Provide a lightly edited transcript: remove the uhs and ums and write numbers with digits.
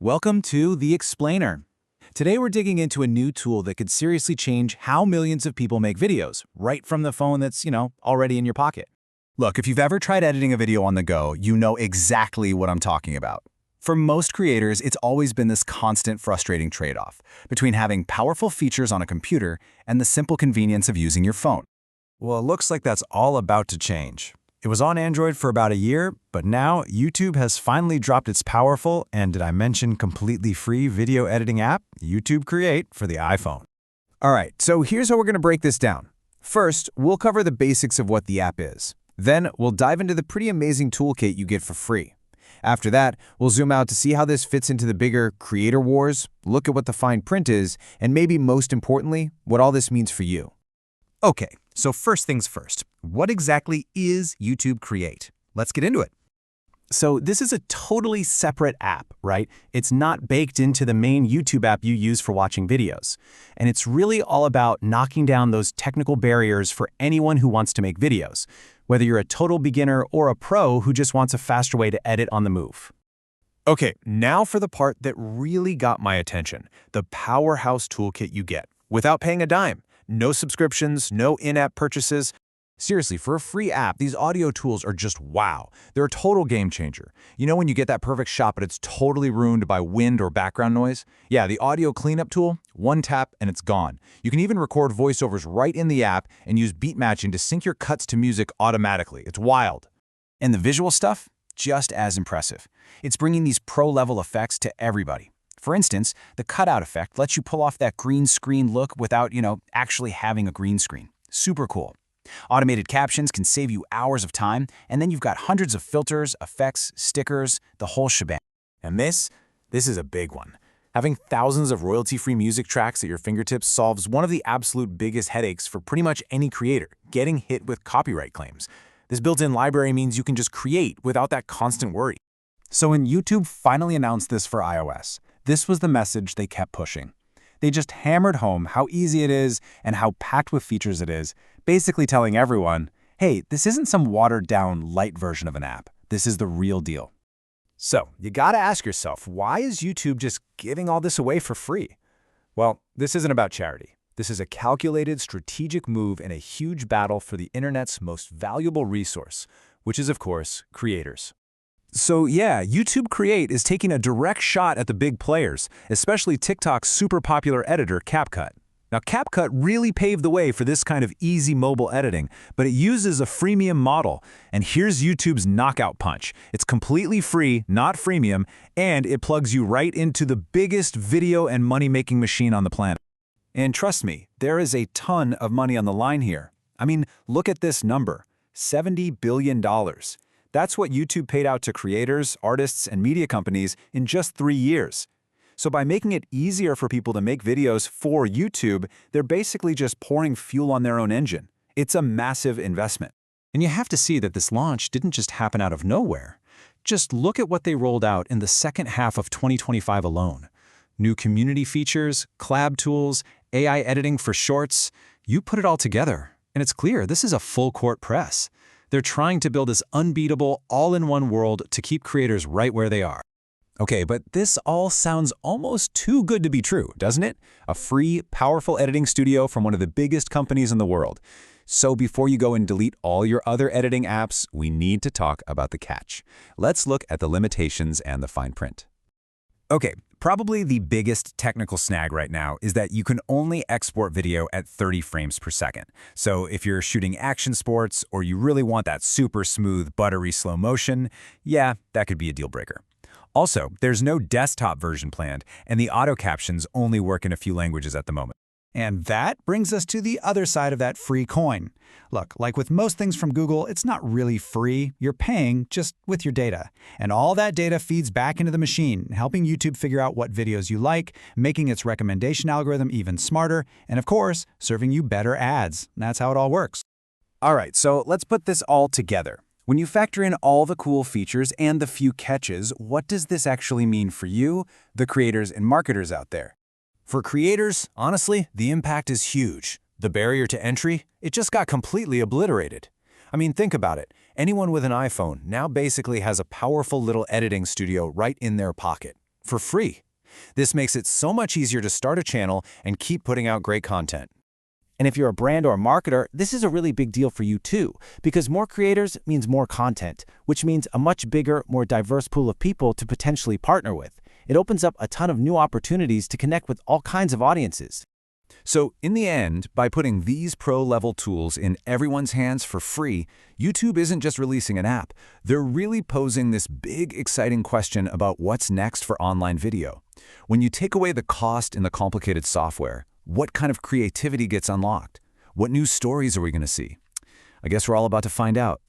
Welcome to The Explainer. Today we're digging into a new tool that could seriously change how millions of people make videos, right from the phone that's, already in your pocket. Look, if you've ever tried editing a video on the go, you know exactly what I'm talking about. For most creators, it's always been this constant frustrating trade-off between having powerful features on a computer and the simple convenience of using your phone. Well, it looks like that's all about to change. It was on Android for about a year, but now YouTube has finally dropped its powerful, and did I mention completely free video editing app, YouTube Create, for the iPhone. All right, so here's how we're going to break this down. First, we'll cover the basics of what the app is. Then, we'll dive into the pretty amazing toolkit you get for free. After that, we'll zoom out to see how this fits into the bigger creator wars, look at what the fine print is, and maybe most importantly, what all this means for you. Okay, so first things first, what exactly is YouTube Create? Let's get into it. So this is a totally separate app, right? It's not baked into the main YouTube app you use for watching videos. And it's really all about knocking down those technical barriers for anyone who wants to make videos, whether you're a total beginner or a pro who just wants a faster way to edit on the move. Okay, now for the part that really got my attention, the powerhouse toolkit you get, without paying a dime. No subscriptions, no in-app purchases. Seriously, for a free app, these audio tools are just wow. They're a total game changer. You know when you get that perfect shot but it's totally ruined by wind or background noise? Yeah, the audio cleanup tool, one tap and it's gone. You can even record voiceovers right in the app and use beat matching to sync your cuts to music automatically. It's wild. And the visual stuff? Just as impressive. It's bringing these pro-level effects to everybody. For instance, the cutout effect lets you pull off that green screen look without, actually having a green screen. Super cool. Automated captions can save you hours of time, and then you've got hundreds of filters, effects, stickers, the whole shebang. And this is a big one. Having thousands of royalty-free music tracks at your fingertips solves one of the absolute biggest headaches for pretty much any creator, getting hit with copyright claims. This built-in library means you can just create without that constant worry. So when YouTube finally announced this for iOS, this was the message they kept pushing. They just hammered home how easy it is and how packed with features it is, basically telling everyone, hey, this isn't some watered-down light version of an app. This is the real deal. So, you gotta ask yourself, why is YouTube just giving all this away for free? Well, this isn't about charity. This is a calculated, strategic move in a huge battle for the internet's most valuable resource, which is, of course, creators. So yeah, YouTube Create is taking a direct shot at the big players, especially TikTok's super popular editor, CapCut. Now, CapCut really paved the way for this kind of easy mobile editing, but it uses a freemium model. And here's YouTube's knockout punch. It's completely free, not freemium, and it plugs you right into the biggest video and money-making machine on the planet. And trust me, there is a ton of money on the line here. I mean, look at this number, $70 billion. That's what YouTube paid out to creators, artists, and media companies in just 3 years. So by making it easier for people to make videos for YouTube, they're basically just pouring fuel on their own engine. It's a massive investment. And you have to see that this launch didn't just happen out of nowhere. Just look at what they rolled out in the second half of 2025 alone. New community features, collab tools, AI editing for shorts. You put it all together, and it's clear this is a full-court press. They're trying to build this unbeatable, all-in-one world to keep creators right where they are. Okay, but this all sounds almost too good to be true, doesn't it? A free, powerful editing studio from one of the biggest companies in the world. So before you go and delete all your other editing apps, we need to talk about the catch. Let's look at the limitations and the fine print. Okay, probably the biggest technical snag right now is that you can only export video at 30 frames per second. So if you're shooting action sports or you really want that super smooth, buttery slow motion, yeah, that could be a deal breaker. Also, there's no desktop version planned, and the auto captions only work in a few languages at the moment. And that brings us to the other side of that free coin. Look, like with most things from Google, it's not really free. You're paying just with your data. And all that data feeds back into the machine, helping YouTube figure out what videos you like, making its recommendation algorithm even smarter, and of course, serving you better ads. That's how it all works. All right, so let's put this all together. When you factor in all the cool features and the few catches, what does this actually mean for you, the creators and marketers out there? For creators, honestly, the impact is huge. The barrier to entry, it just got completely obliterated. I mean, think about it. Anyone with an iPhone now basically has a powerful little editing studio right in their pocket. for free. This makes it so much easier to start a channel and keep putting out great content. And if you're a brand or a marketer, this is a really big deal for you too, because more creators means more content, which means a much bigger, more diverse pool of people to potentially partner with. It opens up a ton of new opportunities to connect with all kinds of audiences. So, in the end, by putting these pro-level tools in everyone's hands for free, YouTube isn't just releasing an app. They're really posing this big, exciting question about what's next for online video. When you take away the cost in the complicated software, what kind of creativity gets unlocked? What new stories are we going to see? I guess we're all about to find out.